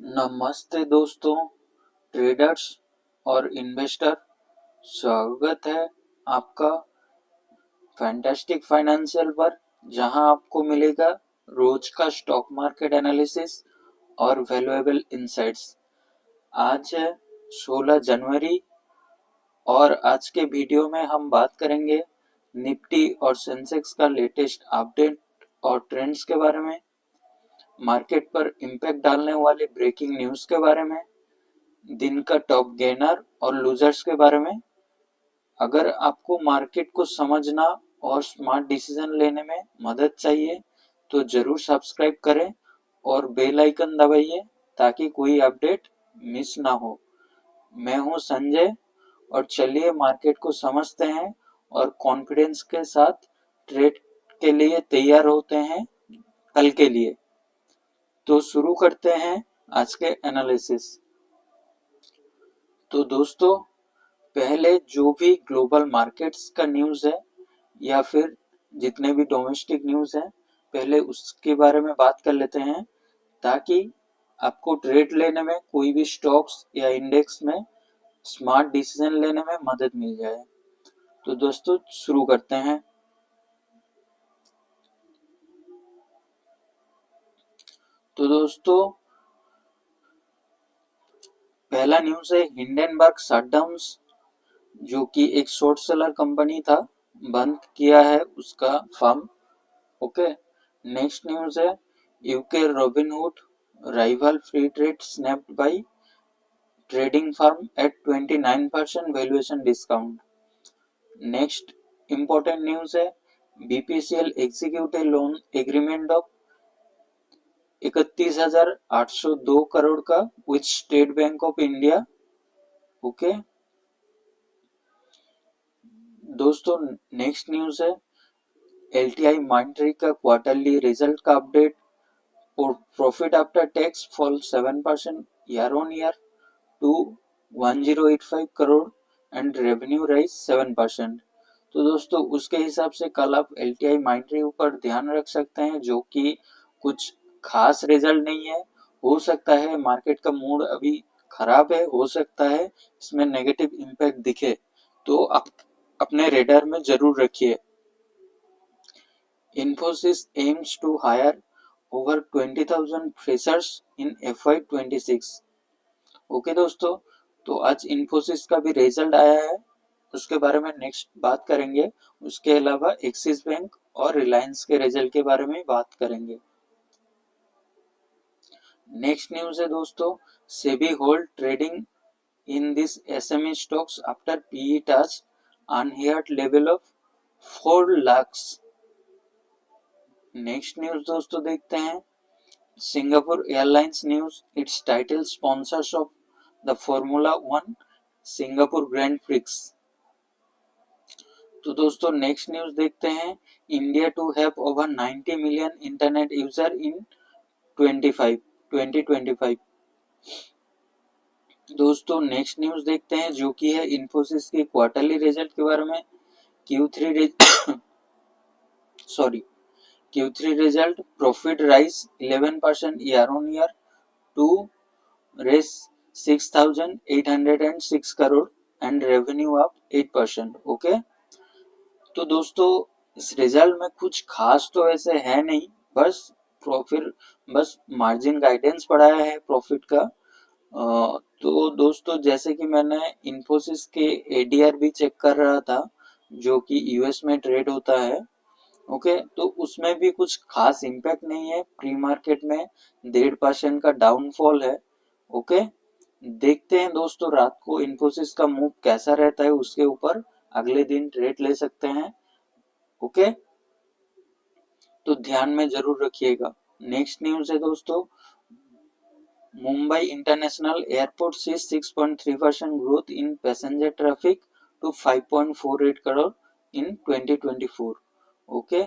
नमस्ते दोस्तों, ट्रेडर्स और इन्वेस्टर। स्वागत है आपका फैंटास्टिक फाइनेंशियल पर, जहां आपको मिलेगा रोज का स्टॉक मार्केट एनालिसिस और वैल्यूएबल इंसाइट्स। आज है 16 जनवरी और आज के वीडियो में हम बात करेंगे निफ्टी और सेंसेक्स का लेटेस्ट अपडेट और ट्रेंड्स के बारे में, मार्केट पर इम्पैक्ट डालने वाले ब्रेकिंग न्यूज़ के बारे में, दिन का टॉप गेनर और लूजर्स के बारे में। अगर आपको मार्केट को समझना और स्मार्ट डिसीजन लेने में मदद चाहिए तो जरूर सब्सक्राइब करें और बेल आइकन दबाइए ताकि कोई अपडेट मिस ना हो। मैं हूं संजय और चलिए मार्केट को समझते हैं और कॉन्फिडेंस के साथ ट्रेड के लिए तैयार होते हैं कल के लिए। तो शुरू करते हैं आज के एनालिसिस। तो दोस्तों, पहले जो भी ग्लोबल मार्केट्स का न्यूज़ है या फिर जितने भी डोमेस्टिक न्यूज़ है, पहले उसके बारे में बात कर लेते हैं ताकि आपको ट्रेड लेने में, कोई भी स्टॉक्स या इंडेक्स में स्मार्ट डिसीजन लेने में मदद मिल जाए। तो दोस्तों शुरू करते हैं। तो दोस्तों, पहला न्यूज़ है हिंडनबर्ग शटडाउन्स, जो कि एक शॉर्ट सेलर कंपनी था, बंद किया है उसका फर्म। ओके, नेक्स्ट न्यूज़ है UK Robinhood rival free trade snapped by trading firm at 29% valuation discount. Next important news है BPCL executive loan agreement of 31,802 crore का with state bank of India. Okay दोस्तों, next news है LTI Mindtree का quarterly result का update. Profit after tax fall 7% year on year to 1085 crore and revenue rise 7%। तो दोस्तों उसके हिसाब से कल आप LTI Mindtree ऊपर ध्यान रख सकते हैं, जो कि कुछ खास रिजल्ट नहीं है। हो सकता है मार्केट का मूड अभी खराब है, हो सकता है इसमें नेगेटिव इम्पैक्ट दिखे, तो आप अपने रेडार में जरूर रखिए। Infosys aims to hire over 20,000 freshers in FY26। Okay दोस्तों, तो आज इन्फोसिस का भी रिजल्ट आया है, उसके बारे में नेक्स्ट बात करेंगे। उसके अलावा एक्सिस बैंक और रिलायंस के रिजल्ट के बारे में बात करेंगे। नेक्स्ट न्यूज है दोस्तों, SEBI hold trading in this SME stocks after PE touch unheard level of 4 lakh. Next news दोस्तों देखते हैं Singapore Airlines news, its title sponsors of the formula 1 Singapore grand prix. तो दोस्तों नेक्स्ट न्यूज देखते हैं India to have over 90 million internet user in 2025। दोस्तों next news देखते हैं जो कि है इन्फोसिस के क्वार्टरली रिजल्ट के बारे में। Q3 result, profit rise 11% year on year to raise 6,806 crore and revenue up 8%। Okay, तो दोस्तों इस रिजल्ट में कुछ खास तो ऐसे है नहीं, बस प्रॉफिट, बस मार्जिन गाइडेंस बढ़ाया है प्रॉफिट का। तो दोस्तों जैसे कि मैंने इन्फोसिस के ADR भी चेक कर रहा था, जो कि यूएस में ट्रेड होता है। ओके, तो उसमें भी कुछ खास इम्पैक्ट नहीं है, प्री मार्केट में 1.5% का डाउनफॉल है। ओके, देखते हैं दोस्तों रात को इन्फोसिस का मूव कैसा रहता है, उसके ऊपर अगले दिन ट्रेड ले सकते हैं। ओके, तो ध्यान में जरूर रखिएगा। नेक्स्ट न्यूज है दोस्तों, Mumbai international airport sees 6.3% growth in passenger traffic to 5.48 crore in 2024। Okay,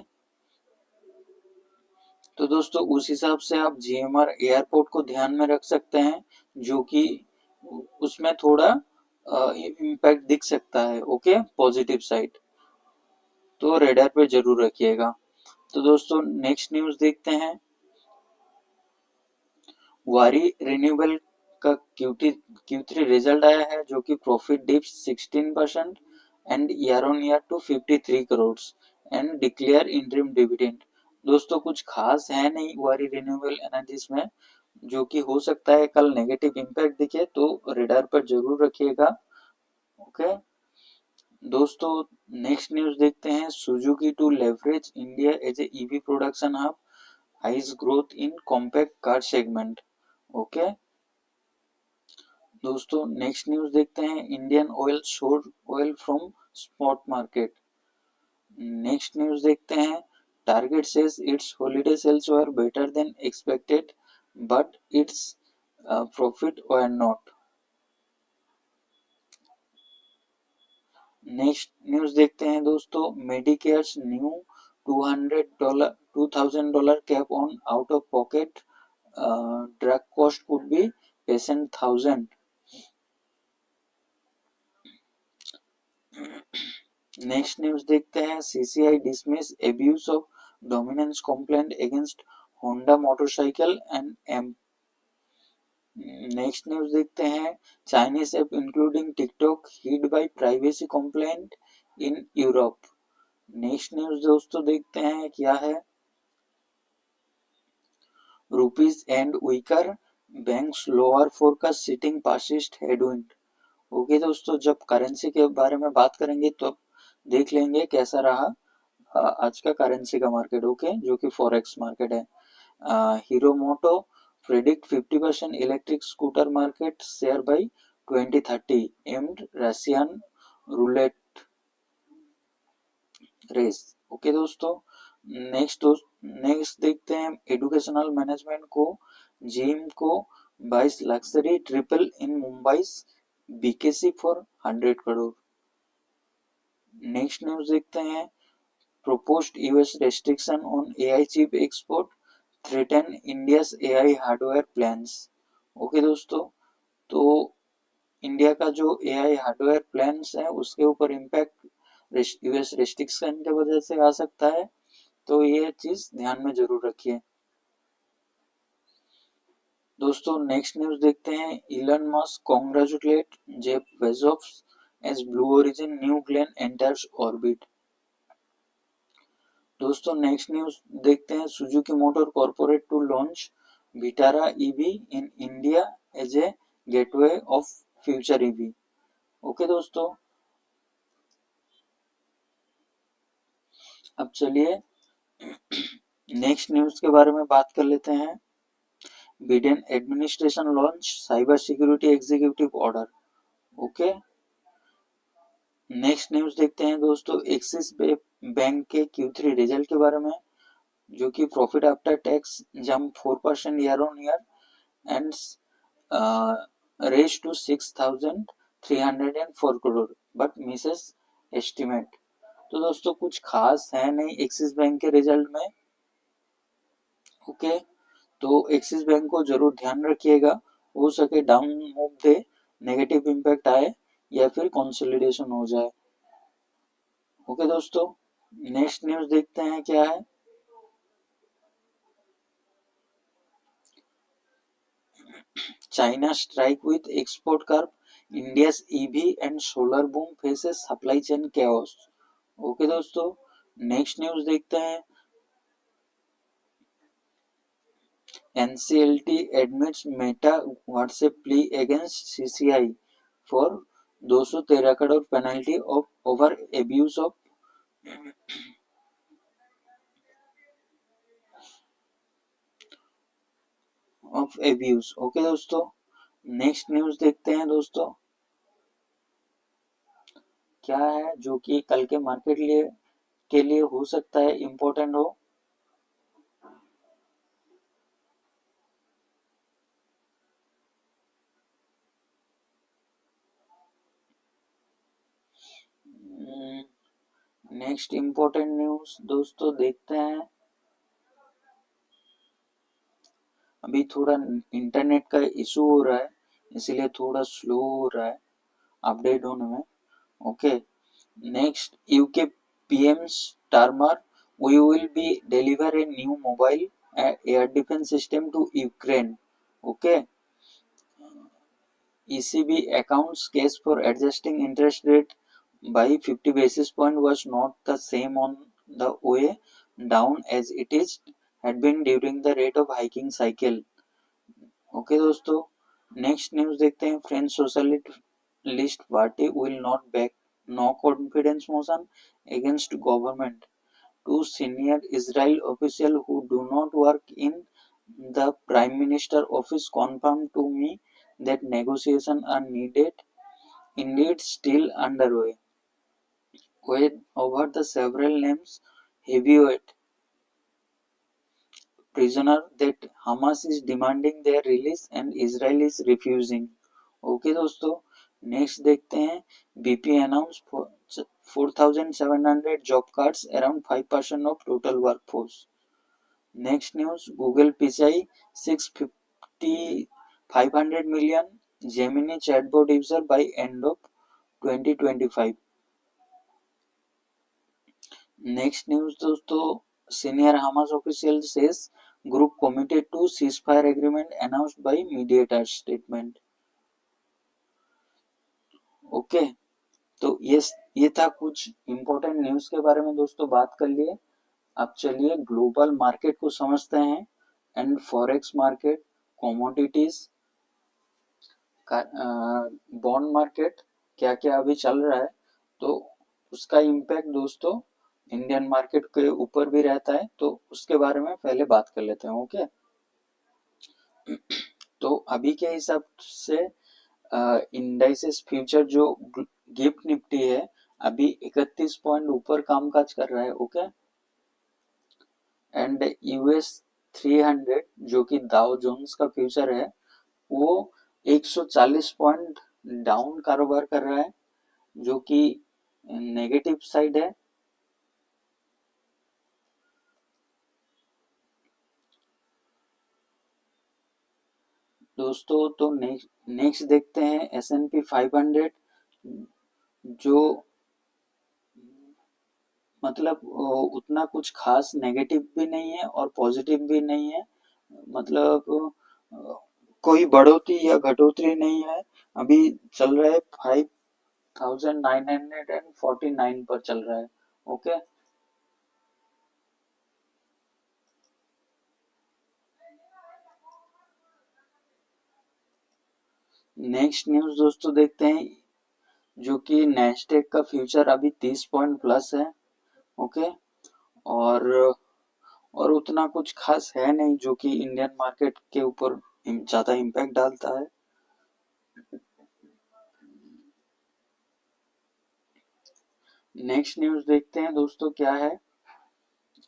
तो दोस्तों उस हिसाब से आप GMR एयरपोर्ट को ध्यान में रख सकते हैं, जो कि उसमें थोड़ा इम्पैक्ट दिख सकता है। ओके, पॉजिटिव साइड, तो रेडर पे जरूर रखिएगा। तो दोस्तों नेक्स्ट न्यूज देखते हैं, वारी रिन्यूएबल का Q3 रिजल्ट आया है, जो कि profit dips 16% and year on year to 53 crore and declare interim dividend. दोस्तों कुछ खास है नहीं वारी रिन्यूएबल एनर्जीज में, जो कि हो सकता है कल नेगेटिव इम्पैक्ट दिखे, तो रेडार पर जरूर रखिएगा। ओके दोस्तों, नेक्स्ट न्यूज देखते हैं। Suzuki to leverage India as a EV production hub, hikes growth in compact car segment. Okay दोस्तों, नेक्स्ट न्यूज देखते हैं। Indian Oil shore oil from spot market. Next news देखते हैं। Target says its holiday sales were better than expected but its profit were not. Next news देखते हैं दोस्तों। Medicare's new $2,000 cap on out of pocket drug cost could be patient 1000। Next news देखते हैं। CCI dismiss abuse of dominance complaint against Honda motorcycle and M. Next news देखते हैं। Chinese app including TikTok hit by privacy complaint in Europe. Next news दोस्तों देखते हैं क्या है। Rupees end weaker, banks lower forecast citing persistent headwind. Okay दोस्तों, जब currency के बारे में बात करेंगे तो देख लेंगे कैसा रहा आज का करेंसी का मार्केट। ओके, जो कि फॉरेक्स मार्केट है। Hero Moto predict 50% electric scooter market share by 2030 amid Russian roulette race. Okay दोस्तों, नेक्स्ट देखते हैं। एडुकेशनल मैनेजमेंट को जिम को 22 luxury triple in Mumbai BKC for 100 crore. Next news देखते हैं। proposed US restriction on AI chip export threaten India's AI hardware plans। Okay दोस्तों, तो इंडिया का जो AI हार्डवेयर प्लान्स है उसके ऊपर इम्पैक्ट यूएस रेस्ट्रिक्शन की वजह से आ सकता है, तो ये चीज ध्यान में जरूर रखिए। दोस्तों नेक्स्ट न्यूज देखते हैं। Elon Musk congratulate Jeff Bezos as Blue Origin new plane enters orbit. दोस्तों नेक्स्ट न्यूज देखते हैं। Suzuki motor corporate to launch Vitara EV in India as a gateway of future EV. Okay दोस्तों, अब चलिए next news के बारे में बात कर लेते हैं। Biden administration launch cyber security executive order. Okay, next news देखते हैं दोस्तों। एक्सिस बैंक के Q3 रिजल्ट के बारे में, जो कि profit after tax jump 4% year on year and raise to 6,304 crore but misses estimate. तो दोस्तों कुछ खास है नहीं एक्सिस बैंक के रिजल्ट में। ओके, तो एक्सिस बैंक को जरूर ध्यान रखिएगा, हो सके डाउन मूव दे, नेगेटिव इम्पैक्ट आए या फिर कंसोलिडेशन हो जाए। ओके दोस्तों, नेक्स्ट न्यूज देखते हैं क्या है। China strike with export curve, India's EV and solar boom faces supply chain chaos. Okay दोस्तों, नेक्स्ट न्यूज देखते हैं। NCLT admits Meta WhatsApp plea against CCI for 213 crore penalty of over abuse of abuse। Okay दोस्तों, next news देखते हैं दोस्तों क्या है, जो कि कल के मार्केट के लिए हो सकता है इम्पोर्टेंट हो। नेक्स्ट इम्पोर्टेंट न्यूज दोस्तों देखते हैं। अभी थोड़ा इंटरनेट का इशू हो रहा है, इसलिए थोड़ा स्लो हो रहा है अपडेट होने में। Okay, next UK PM Starmer, we will be deliver a new mobile air defense system to Ukraine। Okay, ECB accounts case for adjusting interest rate by 50 basis point was not the same on the way down as it is had been during the rate of hiking cycle. Okay दोस्तों, next news देखते हैं. French socialist party will not back no confidence motion against government. Two senior Israel officials who do not work in the Prime Minister office confirmed to me that negotiations are indeed still underway. With over the several names, heavyweight prisoner that Hamas is demanding their release and Israel is refusing. Okay दोस्तों, next देखते हैं. BP announce 4,700 job cuts around 5% of total workforce. Next news, Google Pichai 500 million Gemini chatbot user by end of 2025. Next news दोस्तों, senior Hamas official says group committed to ceasefire agreement announced by mediator statement. Okay, तो ये था कुछ important news के बारे में दोस्तों बात कर लिए. अब चलिए ग्लोबल मार्केट को समझते हैं and forex market, commodities, bond market क्या क्या अभी चल रहा है, तो उसका इम्पैक्ट दोस्तों इंडियन मार्केट के ऊपर भी रहता है, तो उसके बारे में पहले बात कर लेते हैं. ओके, तो अभी के हिसाब से इंडाइसेस फ्यूचर जो गिफ्ट निफ्टी है अभी 31 पॉइंट ऊपर कामकाज कर रहा है. ओके, एंड यूएस 300 जो कि दाउ जोन्स का फ्यूचर है वो 140 पॉइंट डाउन कारोबार कर रहा है, जो कि नेगेटिव साइड है. दोस्तों, तो नेक्स्ट देखते हैं S&P 500 जो मतलब उतना कुछ खास नेगेटिव भी नहीं है और पॉजिटिव भी नहीं है, मतलब कोई बढ़ोतरी या घटोतरी नहीं है. अभी चल रहा है 5,949 पर चल रहा है. ओके, नेक्स्ट न्यूज दोस्तों देखते हैं जो कि नेस्टेक का फ्यूचर अभी 30 पॉइंट प्लस है. ओके, और उतना कुछ खास है नहीं जो कि इंडियन मार्केट के ऊपर ज्यादा इम्पैक्ट डालता है. नेक्स्ट न्यूज देखते हैं दोस्तों क्या है.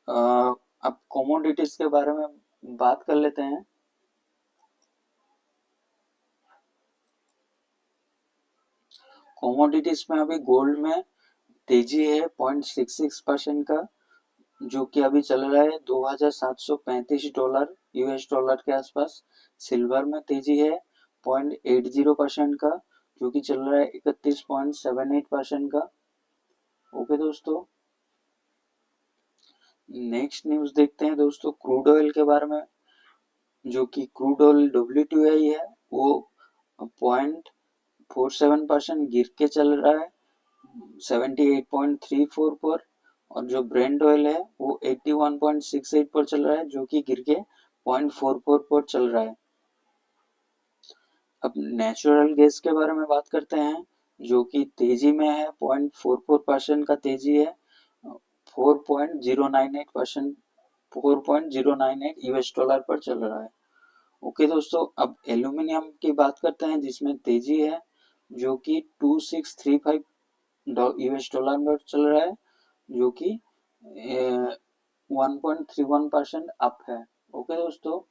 अब कमोडिटीज के बारे में बात कर लेते हैं. कमोडिटीज में अभी गोल्ड में तेजी है 0.66% का, जो कि अभी चल रहा है $2,735 यूएस डॉलर के आसपास. सिल्वर में तेजी है 0.80% का, जो कि चल रहा है 31.78% का. ओके दोस्तों, नेक्स्ट न्यूज देखते हैं दोस्तों क्रूड ऑयल के बारे में, जो कि क्रूड ऑयल WTI है वो 0.47% गिर के चल रहा है 78.34 पर, और जो ब्रेंट ऑयल है वो 81.68 पर चल रहा है, जो कि गिर के 0.44 पर चल रहा है. अब नेचुरल गैस के बारे में बात करते हैं, जो कि तेजी में है 0.44% का तेजी है 4.098% 4.098 यूएस डॉलर पर चल रहा है. ओके दोस्तों, अब एल्यूमिनियम की बात करते हैं जिसमें तेजी है, जो कि 2635 यूएस डॉलर में चल रहा है, जो कि 1.31% अप है. ओके दोस्तों,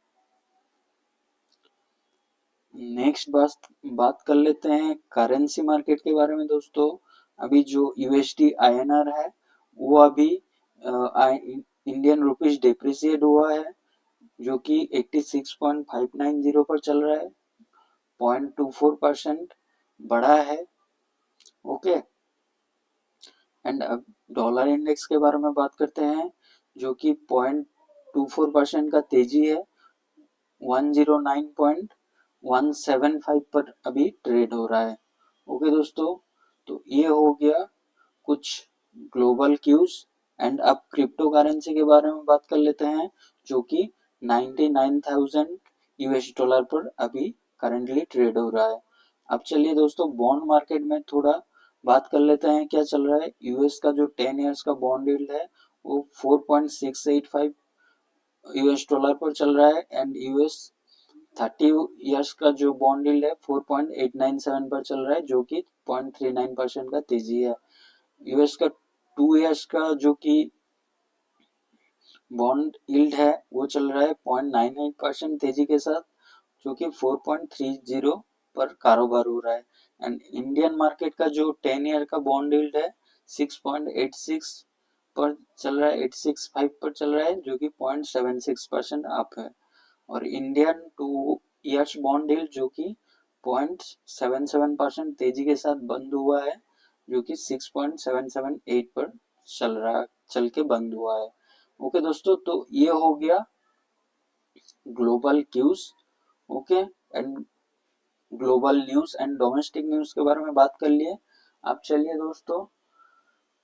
नेक्स्ट बात कर लेते हैं करेंसी मार्केट के बारे में दोस्तों. अभी जो यूएसडी आईएनआर है वो अभी इंडियन रुपीज डिप्रिशिएट हुआ है, जो कि 86.590 पर चल रहा है, 0.24% बढ़ा है. ओके, एंड अब डॉलर इंडेक्स के बारे में बात करते हैं, जो कि 0.24% का तेजी है 109.175 पर अभी ट्रेड हो रहा है। ओके दोस्तों, तो ये हो गया कुछ ग्लोबल क्यूज। एंड अब क्रिप्टो करेंसी के बारे में बात कर लेते हैं, जो कि 99,000 यूएस डॉलर पर अभी करंटली ट्रेड हो रहा है। अब चलिए दोस्तों, बॉन्ड मार्केट में थोड़ा बात कर लेते हैं क्या चल रहा है। यूएस का जो 10 इयर्स का बॉन्ड यील्ड है वो 4.685 यूएस डॉलर पर चल रहा है। एंड यूएस 30 इयर्स का जो बॉन्ड यील्ड है 4.897 पर चल रहा है, जो कि 0.39% का तेजी है। यूएस का 2 इयर्स का जो कि बॉन्ड यील्ड है वो चल रहा है 0.98% तेजी के साथ, जो कि 4.30 पर कारोबार हो रहा है। एंड इंडियन मार्केट का जो 10 ईयर का बॉन्ड यील्ड है 6.86 पर चल रहा है, 865 पर चल रहा है, जो कि 0.76% अप है। और इंडियन 2 इयर्स बॉन्ड यील्ड जो कि 0.77% तेजी के साथ बंद हुआ है, जो कि 6.778 पर चल के बंद हुआ है। ओके दोस्तों, तो ये हो गया global cues. Okay, and global news and domestic news के बारे में बात कर लिए। अब चलिए दोस्तों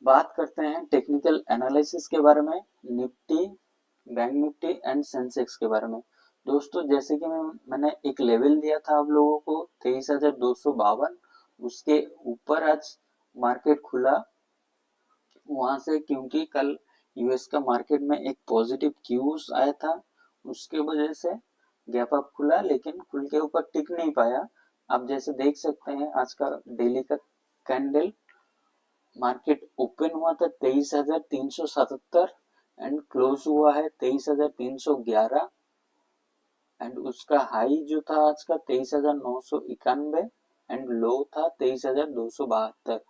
बात करते हैं टेक्निकल एनालिसिस के बारे में, Nifty, bank Nifty and Sensex के बारे में। दोस्तों जैसे कि मैंने एक लेवल दिया था आप लोगों को 23,252, उसके ऊपर आज मार्केट खुला वहां से, क्योंकि कल यूएस का मार्केट में एक पॉजिटिव क्यूज आया था, उसके वजह से गैप अप खुला, लेकिन खुल के ऊपर टिक नहीं पाया। आप जैसे देख सकते हैं आज का डेली का कैंडल, मार्केट ओपन हुआ था 23,377 एंड क्लोज हुआ है 23,311। एंड उसका हाई जो था आज का 23,991 एंड लो था 23,272,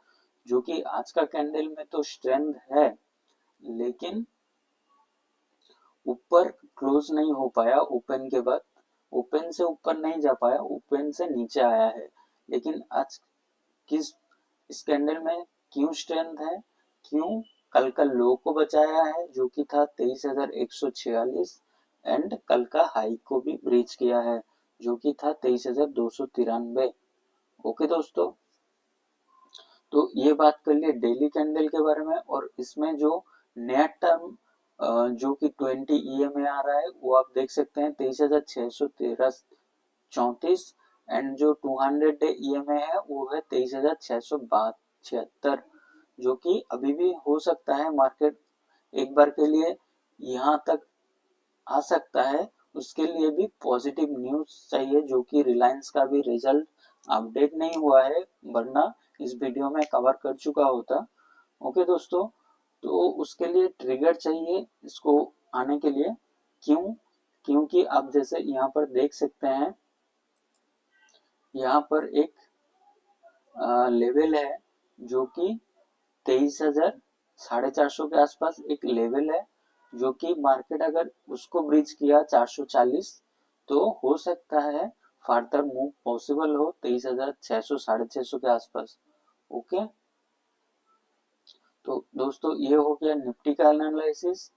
जो कि आज का कैंडल में तो स्ट्रेंथ है, लेकिन ऊपर क्लोज नहीं हो पाया। ओपन के बाद ओपन से ऊपर नहीं जा पाया, ओपन से नीचे आया है। लेकिन आज किस इस कैंडल में क्यों स्ट्रेंथ है, क्यों कल का लो को बचाया है जो कि था 23,146 एंड कल का हाई को भी ब्रीच किया है जो कि था 23,293। ओके दोस्तों, तो ये बात कर लिए डेली कैंडल के बारे में। और इसमें जो नया टर्म जो कि 20 ईएमए आ रहा है वो आप देख सकते हैं 23,634 एंड जो 200 डे ईएमए है वो है 23,676, जो कि अभी भी हो सकता है मार्केट एक बार के लिए यहाँ तक आ सकता है। उसके लिए भी पॉजिटिव न्यूज चाहिए, जो कि रिलायंस का भी रिजल्ट अपडेट नहीं हुआ है, वरना इस वीडियो में कवर कर चुका होता। ओके दोस्तों, तो उसके लिए ट्रिगर चाहिए इसको आने के लिए। क्यों? क्योंकि आप जैसे यहाँ पर देख सकते हैं, यहाँ पर एक लेवल है जो कि 23,450 के आसपास एक लेवल है, जो कि मार्केट अगर उसको ब्रीच किया 440 तो हो सकता है फर्दर मूव पॉसिबल हो 23,600 650 के आसपास। ओके, तो दोस्तों ये हो गया निफ्टी का एनालिसिस।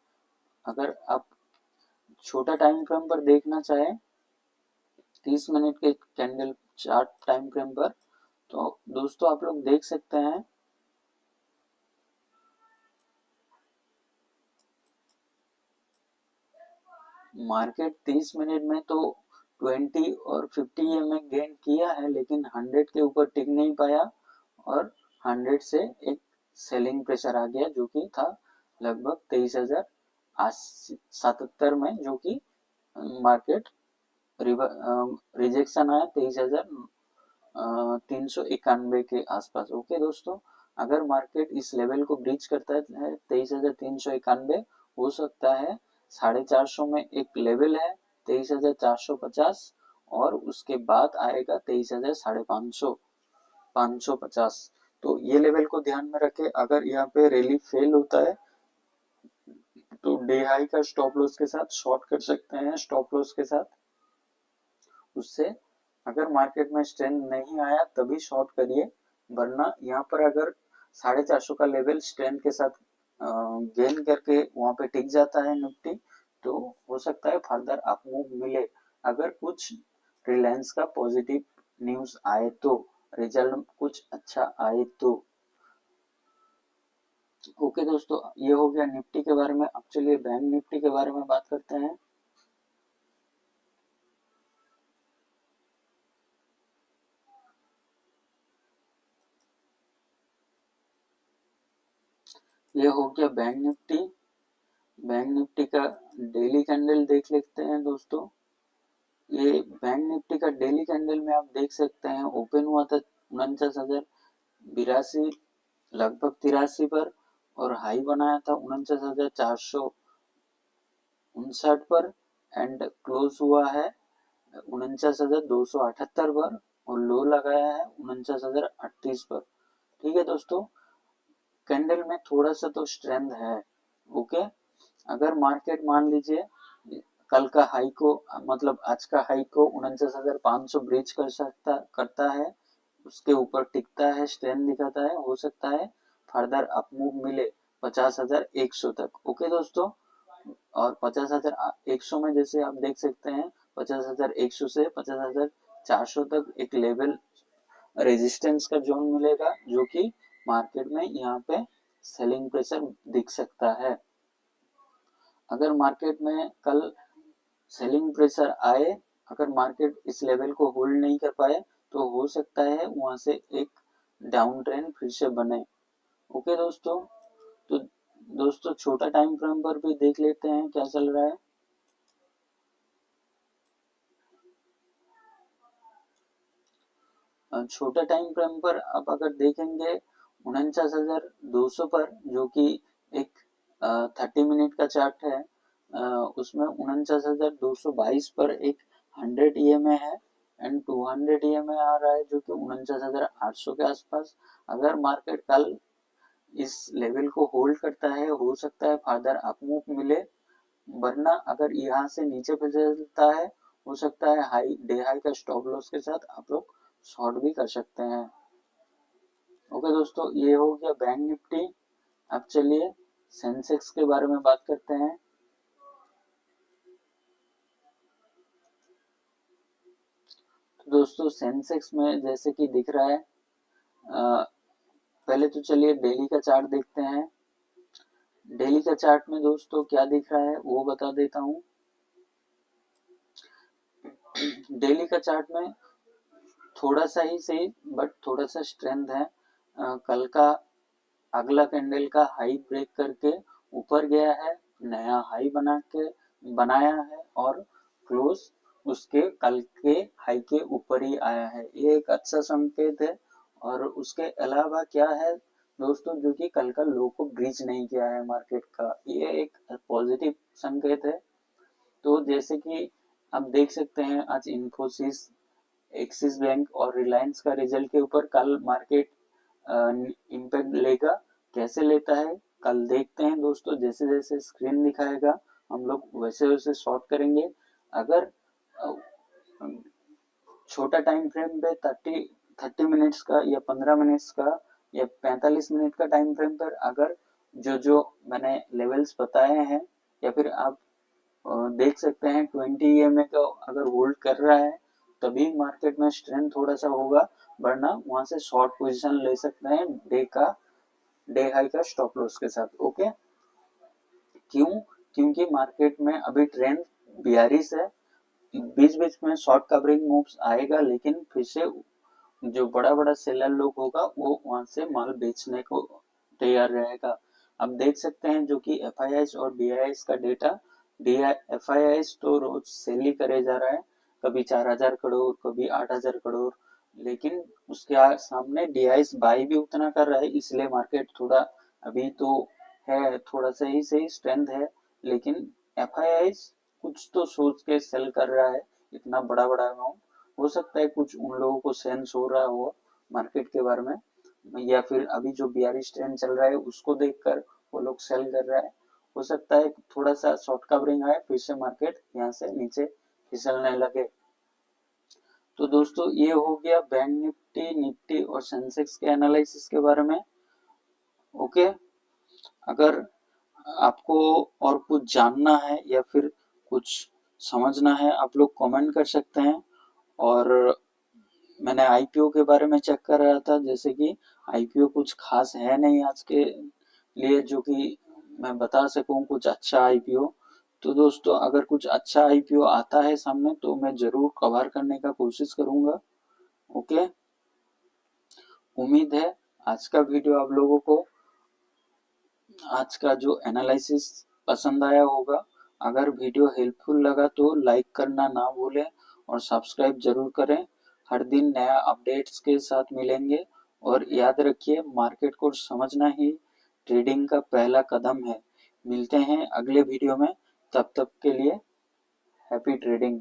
अगर आप छोटा टाइम फ्रेम पर देखना चाहें 30 मिनट के कैंडल चार्ट टाइम फ्रेम पर, तो दोस्तों आप लोग देख सकते हैं मार्केट 30 मिनट में तो 20 और 50 में गेन किया है, लेकिन 100 के ऊपर टिक नहीं पाया और 100 से एक सेलिंग प्रेशर आ गया, जो कि था लगभग 23,077 में, जो कि मार्केट रिजेक्शन आया 23,391 के आसपास। ओके दोस्तों, अगर मार्केट इस लेवल को ब्रीच करता है 23,391, हो सकता है 450 में एक लेवल है 23,450 और उसके बाद आएगा 23,550 550। तो ये लेवल को ध्यान में रखे। अगर यहाँ पे रैली फेल होता है तो डे हाई का स्टॉप लॉस के साथ शॉर्ट कर सकते हैं, स्टॉप लॉस के साथ। उससे अगर मार्केट में स्ट्रेंथ नहीं आया तभी शॉर्ट करिए, वरना यहाँ पर अगर 450 का लेवल स्ट्रेंथ के साथ गेन करके वहां पे टिक जाता है निफ्टी, तो हो सकता है फर्दर अप मूव मिले। अगर कुछ रिलायंस का पॉजिटिव न्यूज आए तो, रिजल्ट कुछ अच्छा आए तो। ओके दोस्तों, ये हो गया निफ्टी के बारे में। अब चलिए बैंक निफ्टी के बारे में बात करते हैं। ये हो गया बैंक निफ्टी। बैंक निफ्टी का डेली कैंडल देख लेते हैं दोस्तों। ये बैंक निफ्टी का डेली कैंडल में आप देख सकते हैं, ओपन हुआ था 49,082 लगभग 83 पर, और हाई बनाया था 49,459 पर, एंड क्लोज हुआ है 49,278 पर, और लो लगाया है 49,038 पर। ठीक है दोस्तों, कैंडल में थोड़ा सा तो स्ट्रेंथ है। ओके, अगर मार्केट मान लीजिए कल का हाई को, मतलब आज का हाई को 49,500 ब्रीच करता है, उसके ऊपर टिकता है, स्ट्रेंथ दिखाता है, हो सकता है फर्दर अप मूव मिले 50,100 तक। ओके दोस्तों, और 50,100 में जैसे आप देख सकते हैं 50,100 से 50,400 तक एक लेवल रेजिस्टेंस का जोन मिलेगा, जो कि मार्केट में यहाँ पे सेलिंग प्रेशर दिख सकता है। अगर मार्केट में कल सेलिंग प्रेशर आए, अगर मार्केट इस लेवल को होल्ड नहीं कर पाए, तो हो सकता है वहां से एक डाउन ट्रेंड फिर से बने। ओके दोस्तों, तो दोस्तों छोटा टाइम फ्रेम पर भी देख लेते हैं क्या चल रहा है। छोटा टाइम फ्रेम पर आप अगर देखेंगे 49,200 पर, जो कि एक 30 मिनट का चार्ट है, उसमें 49,222 पर एक 100 EMA है, एंड 200 EMA आ रहा है, जो कि 49,800 के आसपास। अगर मार्केट कल इस लेवल को होल्ड करता है, हो सकता है फर्दर अप मूव मिले, वरना अगर यहाँ से नीचे फिसलता है, हो सकता है हाई डे हाई का स्टॉप लॉस के साथ आप लोग शॉर्ट भी कर सकते हैं। ओके दोस्तों, ये हो गया बैंक निफ्टी। अब चलिए सेंसेक्स के बारे में बात करते हैं। तो दोस्तों सेंसेक्स में जैसे कि दिख रहा है, पहले तो चलिए डेली का चार्ट देखते हैं। डेली का चार्ट में दोस्तों क्या दिख रहा है वो बता देता हूँ। डेली का चार्ट में थोड़ा सा ही सही, बट थोड़ा सा स्ट्रेंथ है। कल का अगला कैंडल का हाई ब्रेक करके ऊपर गया है, नया हाई बनाया है, और क्लोज उसके कल के हाई के ऊपर ही आया है। ये एक अच्छा संकेत है। और उसके अलावा क्या है दोस्तों, जो कि कल का लो को ब्रीच नहीं किया है मार्केट का, ये एक पॉजिटिव संकेत है। तो जैसे कि आप देख सकते हैं आज इन्फोसिस, एक्सिस बैंक और रिलायंस का रिजल्ट के ऊपर कल मार्केट इम्पैक्ट लेगा। कैसे लेता है कल देखते हैं दोस्तों। जैसे जैसे स्क्रीन दिखाएगा हम लोग वैसे वैसे शॉर्ट करेंगे। अगर छोटा टाइम फ्रेम पे 30 मिनट्स का या 15 मिनट्स का या 45 मिनट का टाइम फ्रेम पर अगर जो जो मैंने लेवल्स बताए हैं, या फिर आप देख सकते हैं 20 EMA का अगर होल्ड कर रहा है, तभी मार्केट में स्ट्रेंथ थोड़ा सा होगा, वरना वहां से शॉर्ट पोजीशन ले सकते हैं डे हाई का स्टॉप लॉस के साथ। ओके, क्यों? क्योंकि मार्केट में अभी ट्रेंड बियरिश है। बीच बीच में शॉर्ट कवरिंग मूव्स आएगा, लेकिन फिर से जो बड़ा बड़ा सेलर लोग होगा वो वहां से माल बेचने को तैयार रहेगा। अब देख सकते हैं जो कि FIIs और DIIs का डेटा, FIIs तो रोज सेल ही करे जा रहा है, कभी 4,000 करोड़, कभी 8,000 करोड़, लेकिन उसके सामने DIIs बाई भी उतना कर रहा है, इसलिए मार्केट थोड़ा अभी तो है, थोड़ा सा ही सही स्ट्रेंथ है। लेकिन FIIs कुछ तो सोच के सेल कर रहा है, इतना बड़ा बड़ा अमाउंट। हो सकता है कुछ उन लोगों को सेंस हो रहा हो मार्केट के बारे में, या फिर अभी जो बियरिश ट्रेंड चल रहा है उसको देखकर वो लोग सेल कर रहा है। हो सकता है थोड़ा सा शॉर्ट कवरिंग आए, फिर से मार्केट यहाँ से नीचे फिसलने लगे। तो दोस्तों ये हो गया बैंक निफ्टी, निफ्टी और सेंसेक्स के एनालिसिस के बारे में। ओके, अगर आपको और कुछ जानना है या फिर कुछ समझना है आप लोग कमेंट कर सकते हैं। और मैंने आईपीओ के बारे में चेक कर रहा था, जैसे कि आईपीओ कुछ खास है नहीं आज के लिए जो कि मैं बता सकूं कुछ अच्छा आईपीओ। तो दोस्तों अगर कुछ अच्छा आईपीओ आता है सामने तो मैं जरूर कवर करने का कोशिश करूंगा। ओके, उम्मीद है आज का वीडियो आप लोगों को, आज का जो एनालिसिस पसंद आया होगा। अगर वीडियो हेल्पफुल लगा तो लाइक करना ना भूलें और सब्सक्राइब जरूर करें। हर दिन नया अपडेट्स के साथ मिलेंगे। और याद रखिए, मार्केट को समझना ही ट्रेडिंग का पहला कदम है। मिलते हैं अगले वीडियो में, तब तक के लिए हैप्पी ट्रेडिंग।